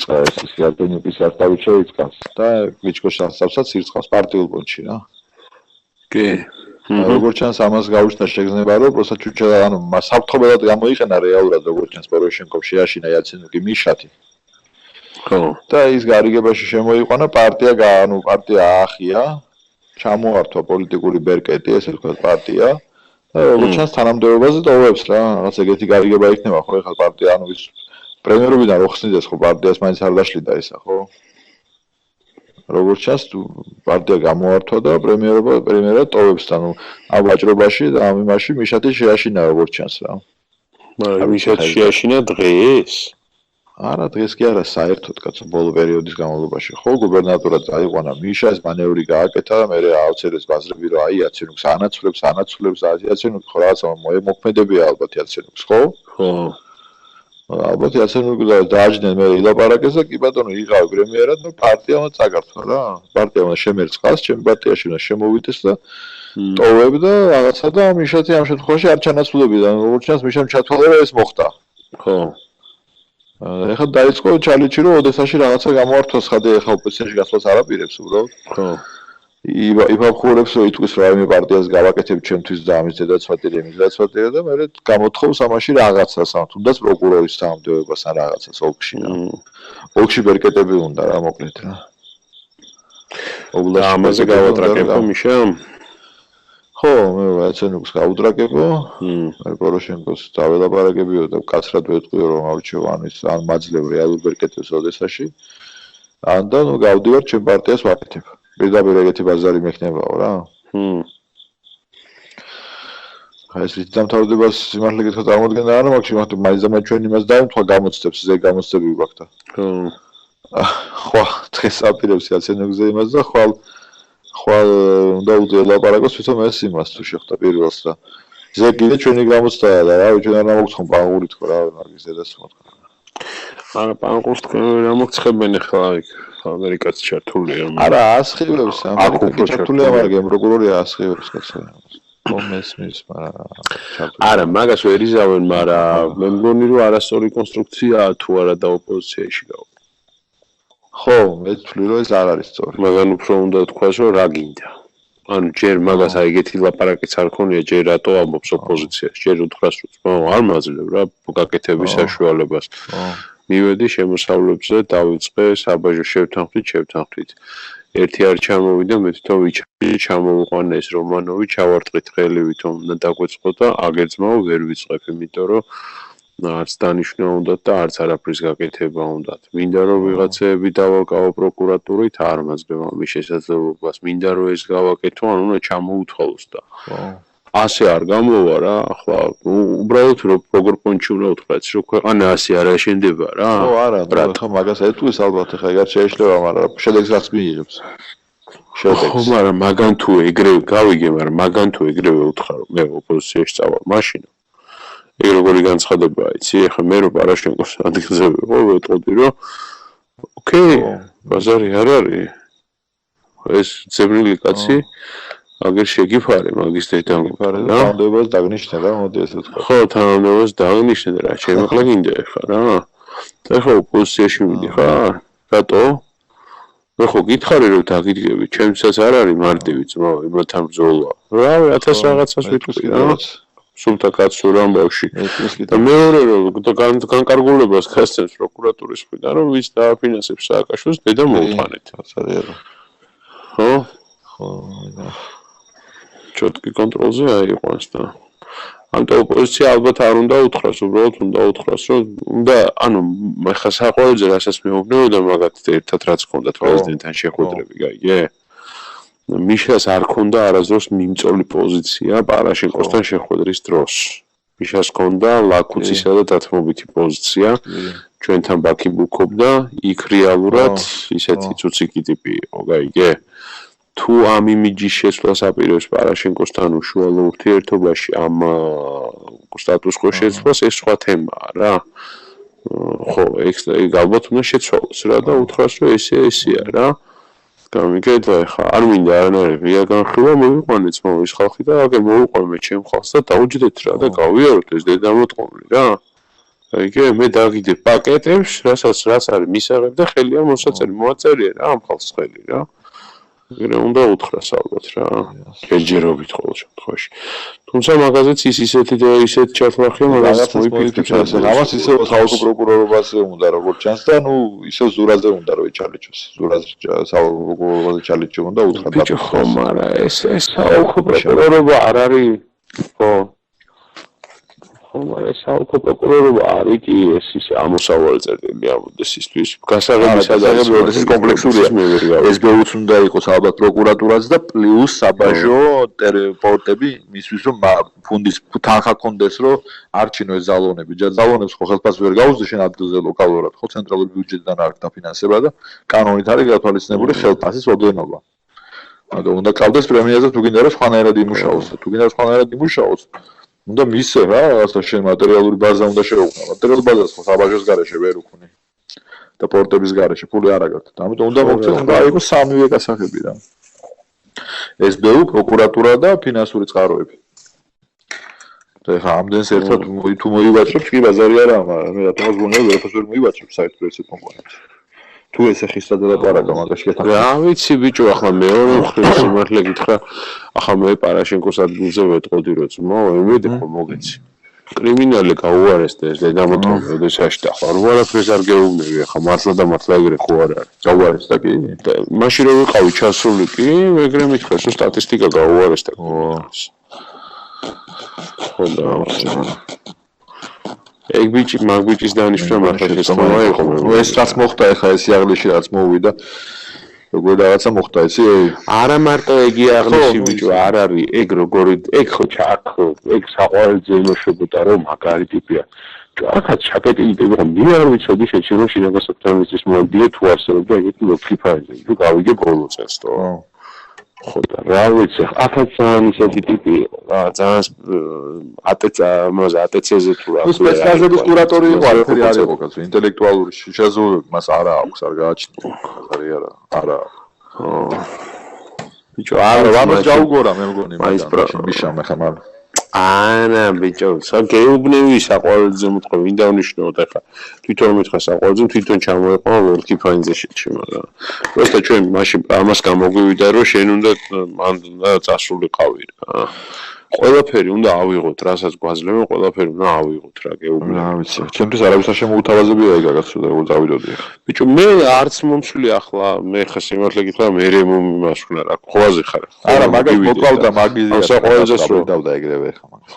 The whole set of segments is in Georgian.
შეიწყა ეს იატენიკის არტავით შეიწყას და გიჩქოს ასავსაც ირწყავს პარტიულ პონჩი რა. კი. როგორც ჩანს ამას გაუჩნდა შეგრძნება რომ პროსა ჩუჩა ანუ საფრთხებად გამოიყენა რეალურად როგორც ჩანს პოროშენკომ შეაშინა იაცენუკი მიშათი. ხო. და ის გარიგებაში შემოიყვანა პარტია აახია, ჩამოართვა პოლიტიკური ბერკეტი, ესე ვთქვათ პარტია და როგორც ჩანს თანამდებობაზე ტოვებს რა, რაღაც ეგეთი გარიგება იქნება ხო ეხლა პარტია ანუ ის პრემიერობიდან რო ხსნიდეს ხო პარტიას მაინც არ დაშლიდა ისა ხო? როგორც ჩანს პარტია გამოართვა და პრემიერად ტოვებს ანუ ამ ვაჭრობაში და ამ იმაში მიშათი შეაშინა როგორც ჩანს რა. მაგრამ მიშათი შეაშინა დღეს? არა დღეს კი არა საერთოდ კაცო ბოლო პერიოდის განმავლობაში ხო გუბერნატორად წაიყვანა მიშა ეს მანევრი გააკეთა მე აუცილებს ბაზრები რომ აი იაცენუქს ანაცვლებს იაცენუქი ხო რაღაცა მოქმედებია ალბათ იაცენუქს ხო? ხო. ალბათ იაცენუქი დააჯდნენ მე ილაპარაკეს და კი ბატონო იღავ პრემიერად ნუ პარტიამ წაგართვა რა პარტიამ შემერწყას ჩემ პარტიაში უნდა შემოვიდეს და ტოვებ და რაღაცა და მიშათი ამ შემთხვევაში არ ჩანაცვლებიდა როგორც ჩანს მიშამ ჩათვალა ეს მოხდა ხო ეხლა დაიწყო ჩალიჩი რომ ოდესაში რაღაცა გამოართვას ხადე ეხლა ოპოზიციაში გასვლას არაპირებს უბრალოდ ხო იფაფხურებს რომ იტყვის რომ აი მე პარტიას გავაკეთებ ჩემთვის და ამის დედაცვატირია იმის დედაცვატირია და მე გამოთხოვს ამაში რაღაცას ამ თუნდაც პროკურორის თანამდებობას ან რაღაცას ოლქში ოლქში ბერკეტები უნდა რა მოკლედ რა ამაზე გავატრაკებო მიშამ ხო მე ვაცენუქს გავუტრაკებო მე პოროშენკოს დაველაპარაკებიო და კაცრად ვეთქვიო რომ არჩევ ან ის ან მაძლევ რეალურ ბერკეტებს ოდესაში ან და ნუ გავდივარ ჩემ პარტიას ვაკეთებ პირდაპირ ეგეთი ბაზარი მექნებაო რა აი ეს დამთავრებას სიმართლე გითხრათ წარმოადგენდა არა მაქვს მაგრამ მაინც ჩვენ იმას დავთქვა გამოცდებს ზე გამოცდები ვაქვს და ხო დღეს აპირებს იაცენუქზე იმას და ხვალ უნდა ულაპარაკოს თვითონ ეს იმას თუ შეხვდა პირველს და ზე კიდე ჩვენი გამოცდაა და რა ჩვენ არ მოგცხომ პანგური თქო რა მაგის ზედას მოთქვა არა პანგურს თქო რა მოგცხებენ ახლა იქ ამერიკაც ჩართულია არა ასხივებს ამერიკაში ჩართულია მაგრამ პროკურორი ასხივებს კაცო მომესმის მაგრამ არა მაგას ვერ იზავენ მაგრამ მე მგონი რომ არასწორი კონსტრუქციაა თუ არა და ოპოზიციაში გავა ხო მე ვთვლი რომ ეს არ არის სწორი მაგრამ უფრო უნდა თქვას რომ რა გინდა ანუ ჯერ მაგას აი ეგეთი ლაპარაკიც არ ქონია ჯერ რატო ამბობს ოპოზიციაში ჯერ უთხრას რომ არ მაძლევ რა გაკეთების საშუალებას მივედი შემოსავლებზე დავიწყე საბაჟო შევთანხმდით ერთი არ ჩამოვიდა მე თვითონ ვიჩამი ჩამოვიყვანა ეს რომანოვი ჩავარტყით ხელივით უნდა დაგვეწყო და აგერძმაო ვერ ვიწყებ იმიტომ რომ არც დანიშნა უნდათ და არც არაფრის გაკეთება უნდათ. მინდა რომ ვიღაცები დავაკავო პროკურატურით არ მაძლევა მის შესაძლებლობას. მინდა რომ ეს გავაკეთო, ან უნდა ჩამოუთვალოს და. ასე არ გამოვა რა, ახლა უბრალოდ როგორ პონჩი უნდა უთხრათ, რომ ქვეყანა ასე არ აშენდება რა. ხო, არა, რა მაგას ეთქვის ალბათ ხა ეგარ შეეშლება, მაგრამ შედეგს რაც მიიღებს. ხო, მაგრამ მაგან თუ ეგრევე გავიგე, მაგრამ მაგან თუ ეგრევე უთხრა რომ მე ოპოზიციაში წავალ მაშინ ეგ როგორი განცხადებაა, იცი? ეხლა მე რო პარაშენკოს ადგილზე ვიყო, ვეტყოდი რომ ოკეი, ბაზარი არ არის. ეს ძებნილი კაცი აგერ შეგიფარე მაგის დედამფარე და თანამდებობას დაგნიშნე რა, მოდი ესე ვთქვა. ხო, თანამდებობას დაგნიშნე რა, შემოხლა გინდა ეხლა რა. და ეხლა ოპოზიციაში მიდიხარ? რატო? მე ხო გითხარი რომ დაგიდგები, ჩემსაც არ არის მარტივი ძმა, იმათან ბრძოლა. რა, 1000 რაღაცას ვიტყვი რა. სულთა კაცურ ამბავში. და მეორე რომ განკარგულებას გასცემს პროკურატურის მხრიდან, რომ ვის დააფინანსებს სააკაშვილს, დედა მოუყვანეთ. ხო? ხო, ჩოტკი კონტროლზე აიყვანს და ამიტომ ოპოზიცია ალბათ არ უნდა უთხრას, უბრალოდ უნდა უთხრას, რომ უნდა, ანუ ხა საყოველზე რასაც მეუბნებოდა მაგათ ერთად რაც ჰქონდათ პრეზიდენტთან შეხვედრები, გაიგე? მიშას არ ქონდა არასდროს მიმწოლი პოზიცია პარაშენკოსთან შეხვედრის დროს. მიშას ქონდა ლაქუცისა და დათმობითი პოზიცია. ჩვენთან ბაქი ბუქობდა, იქ რეალურად ისეთი ცუციკი ტიპი იყო, გაიგე? თუ ამ იმიჯის შესვლას აპირებს პარაშენკოსთან უშუალო ურთიერთობაში ამ სტატუს quo შეცვლას, ეს სხვა თემაა რა. ხო, ეგ ალბათ უნდა შეცვალოს რა და უთხრას რომ ესეა რა. გამიგედა ხა არ მინდა არანაირი ღია განხილვა მოვიყვანე ძმაის ხალხი და აგერ მოვიყვანე მე ჩემ ხალხს და დაუჯდეთ რა და გავიაროთ ეს დედამოწყობილი რა იგი მე დაგიდებ პაკეტებს, რაც არის მისაღებ და ხელია მოსაწერი, მოაწერია რა ამ ხალხს ხელი რა. ეგრე უნდა უთხრას ალბათ რა. გეჯერობით ყოველ შემთხვევაში. თუმცა მაგაზეც ისეთი და ისეთ ჩათვლახია, მაგაზეც მოიფიქრებს. ამას ისე საოლქო პროკურორობაზე უნდა როგორც ჩანს და ისე ზურაზე უნდა რომ ეჩალეჭოს. ზურაზე საოლქო პროკურორობაზე ჩალეჭო უნდა უთხრა. ბიჭო ხომ არა ეს საოლქო პროკურორობა არ არის ხო ხომ არა საოლქო პროკურორობა არის კი ეს ის ამოსავალი წერტილი ამოდეს ისთვის გასაღებისა და ეს კომპლექსურია SBU-ც უნდა იყოს ალბათ პროკურატურაც და პლუს საბაჟო პორტები მისთვის რომ ფუნდის თანხა კონდეს რომ არჩინო ეს ზალონები ზალონებს ხო ხელფასს ვერ გაუძლებს შენ ადგილზე ლოკალურად ხო ცენტრალური ბიუჯეტიდან არ დაფინანსება და კანონით არის გათვალისწინებული ხელფასის ოდენობა მაგრამ უნდა კავდეს პრემიაზე თუ გინდა რომ სხვანაირად იმუშაოს თუ გინდა რომ სხვანაირად იმუშაოს უნდა მისცე რა რაღაცა შენ მატერიალური ბაზა უნდა შეუქმნა მატერიალური ბაზას ხო საბაჟოს გარეშე ვერ უქმნი და პორტების გარეშე ფული არ აგართ ამიტომ უნდა მოგწე უნდა აიღოს სამივე გასაღები რა SBU პროკურატურა და ფინანსური წყაროები და ხა ამდენს ერთად თუ მოივაჭრებს კი ბაზარი არა მაგრამ მე რატომაც გონია ვერაფერს ვერ მოივაჭრებს საერთოდ ეს კომპონენტი თუ ესე ხისტად ელაპარაკა მაგაში კეთდა რა ვიცი ბიჭო ახლა მეორე მხრივ სიმართლე გითხრა ახლა მე პარაშენკოს ადგილზე ვეტყოდი რომ ძმო ემედი ხო მოგეცი კრიმინალი გაუარესდეს და დამოწმე ოდესაშტა ხო არაფერს არ გეუბნები ახლა მართლა და მართლა ეგრე ხო არ არის გაუარესდა კი მაშინ რომ ვიყავი ჩასული კი ეგრე მითხრა რომ სტატისტიკა გაუარესდა ხო და ეგ ბიჭი მაგ ბიჭის დანიშნა მართლა შეცდომა იყო ეს რაც მოხდა ეხლა ეს იაღლიში რაც მოვიდა როგორ რაღაცა მოხდა ისი არა მარტო ეგ იაღლიში ბიჭო არ არის ეგ როგორი ეგ ხო ჩაქო ეგ საყვარელზე იმოშობოდა რომ მაგარი ტიპია აქაც ჩაკეტილი იყო მე არ ვიცოდი შეჩინო შინაგან საფრანგეთის მომდიე თუ არსებობდა ეგეთი ლოქიფაიზე თუ გავიგე ბოლო წელს თო ხო და რა ვიცი ახაც ძალიან ისეთი ტიპი იყო რა ძალიან ატეცეზე თუ რა სპეციალიზების კურატორი იყო არაფერი არ იყო კაცო ინტელექტუალური შესაძლებლობები მას არა აქვს არ გააჩნია აზარი არა ბიჭო არა ვამოს გაუგორა მე მგონი მაგას მიშამ ხა მაგრამ არა ბიჭო საგეუბნები საყვარელზე მოთხოვ ვინ დავნიშნოთ ახლა თვითონ მითხრა საყვარელზე თვითონ ჩამოეყო ლორკი ფაინზე შეჭი მაგრამ просто ჩვენ მაშინ ამას გამოგვივიდა რომ შენ უნდა მან წასულიყავი რა ყველაფერი უნდა ავიღოთ რასაც გვაძლევენ ყველაფერი უნდა ავიღოთ რა გეუბნები რა ვიცი ჩემთვის არავის არ შემოუთავაზებია ეგ რაღაცა და როგორ დავიდოდი ბიჭო მე არც მომსვლი ახლა მე ხა სიმართლე გითხრა მე მომიმას ვქნა რა ხოვაზე ხარ არა მაგას მოკლავდა მაგიზია საყვარელზეს რო დავდა ეგრევე ხა მაგას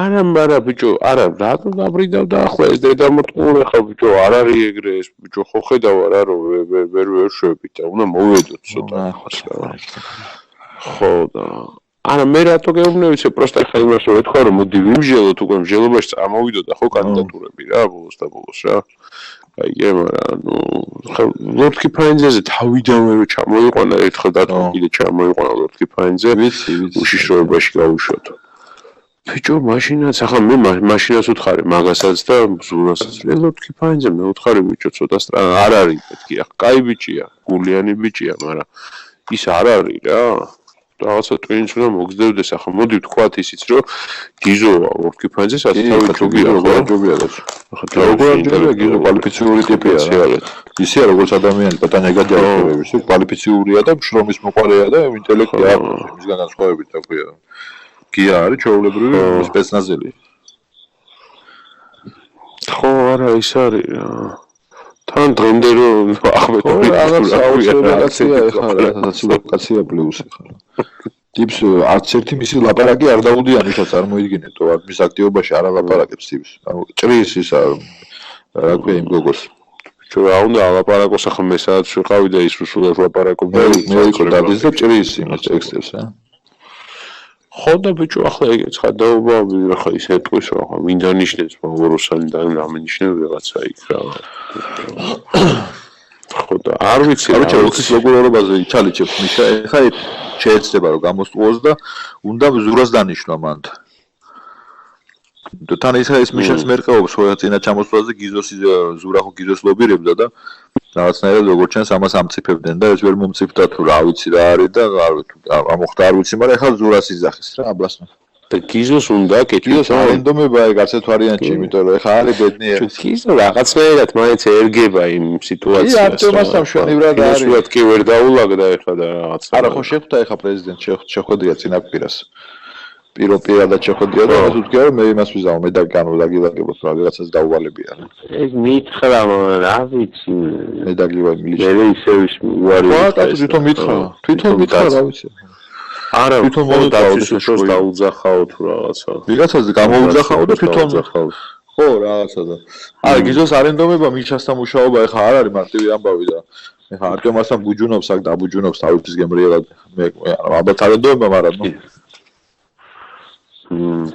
არა მარა ბიჭო არა რატომ დაბრიდავდა ახლა ეს დედამოტყუე ხა ბიჭო არ არის ეგრე ეს ბიჭო ხო ხედავ არა რომ ვერ შვებით და უნდა მოვედოთ ცოტა ხო და არა მე რატო გეუბნები პროსტა ხა იმას რომ ეთქვა რომ მოდი ვიმჟელოთ უკვე მჟელობაში წამოვიდოდა ხო კანდიდატურები რა ბოლოს და ბოლოს რა აი მაგრამ ნუ ხა ლორდკი ფაინზეზე თავიდანვე რომ ჩამოიყვანა ერთხელ დათო კიდე ჩამოიყვანა ლორდკი ფაინზე უშიშროებაში გავუშვათ ბიჭო მაშინაც ახლა მე მაშინაც უთხარი მაგასაც და ზურასაც ლორდკი ფაინზე მე უთხარი ბიჭო ცოტა არ არის მეთქი ახლა კაი ბიჭია გულიანი ბიჭია მაგრამ ის არ არის რა რაღაცა ტვინს უნდა მოგზდევდეს ახლა მოდი ვთქვათ ისიც რომ გიზოა ლორდკი ფაინზე სათავე ჯობია როგორ ჯობია ახლა როგორ ჯობია გიზო კვალიფიციური ტიპია რა ისეა როგორც ადამიანი პატანი გადააჭრევებს კვალიფიციურია და შრომის მოყარეა და ინტელექტი აქვს მისგან განსხვავებით და ქვია გია არის ჩაოლებრივი სპეცნაზელი ხო არა ის არის თან დღემდე რომ ახმეტოვი რაღაც აუცილებლია ეხლა რაღაცა ლოკაცია პლუსი ხარ ტიპს არც ერთი მისი ლაპარაკი არ დაუდიან ვისაც წარმოიდგინეთო არ მის აქტივობაში არ ალაპარაკებს ტიპს ჭრის ისა რა ქვია იმ გოგოს ჩვენ რა უნდა ალაპარაკოს ახლა მე სადაც ვიყავი და ის უსულელს ლაპარაკობდა მე იყო დადის და ჭრის იმას ტექსტებს ხო და ბიჭო ახლა ეგეც ხადაობა ახლა ის ეტყვის რომ ახლა ვინ დანიშნებს მოგოროსანი და რამენიშნებს რაღაცა იქ რა ხო და არ ვიცი რა როდის პროკურორობაზე ჩალიჩებს მიშა ეხა შეეცდება რომ გამოსწვოს და უნდა ზურას დანიშნვა მანდ და თან ის მიშას მერყეობს ხო წინა ჩამოსვლაზე გიზოს ზურა ხო გიზოს ლობირებდა და რაღაცნაირად როგორც ჩანს ამას ამწიფებდნენ და ეს ვერ მომწიფდა თუ რა ვიცი რა არის და არ მოხდა არ ვიცი მაგრამ ეხლა ზურას იძახის რა აბლასმა და გიზოს უნდა გიზოს არენდომება ეგ არცეთ ვარიანტი, იმიტომ რომ ეხა არის ბედნიერი. გიზო რაღაცნაირად მაინც ერგება იმ სიტუაციას. კი, არტემასთან მშვენივრად არის. ისუად კი ვერ დაულაგდა ეხა და რაღაც. არა, ხო შეხვდა ეხა პრეზიდენტ შეხვედრია წინაპირას. პირადად შეხვედრია და მას უთქია რომ მე იმას ვიზავ, მე დაგილაგებოთ რა რაღაცას დაუვალებია. ეგ მითხრა, რა ვიცი. მე დაგილაგებ მილიჩი. მე ისე ვარი. ხო, თვითონ მითხრა. თვითონ მითხრა, რა ვიცი. არა, თვითონ მოდაუძახაო დაუძახაო თუ რაღაცა. ვიღაცას გამოუძახაო და თვითონ ხო, რაღაცა და. არა, გიზოს არენდომება მილჩასთან მუშაობა ეხა არ არის მარტივი ამბავი და ეხა არტემასთან ბუჯუნობს აქ და ბუჯუნობს თავისთვის გემრიელად. მე ალბათ არენდომება, მაგრამ ნუ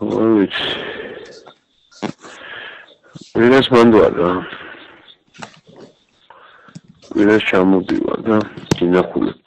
ვიც ვინას მანდვარ და ვინას ჩამოდივარ და გინახულებ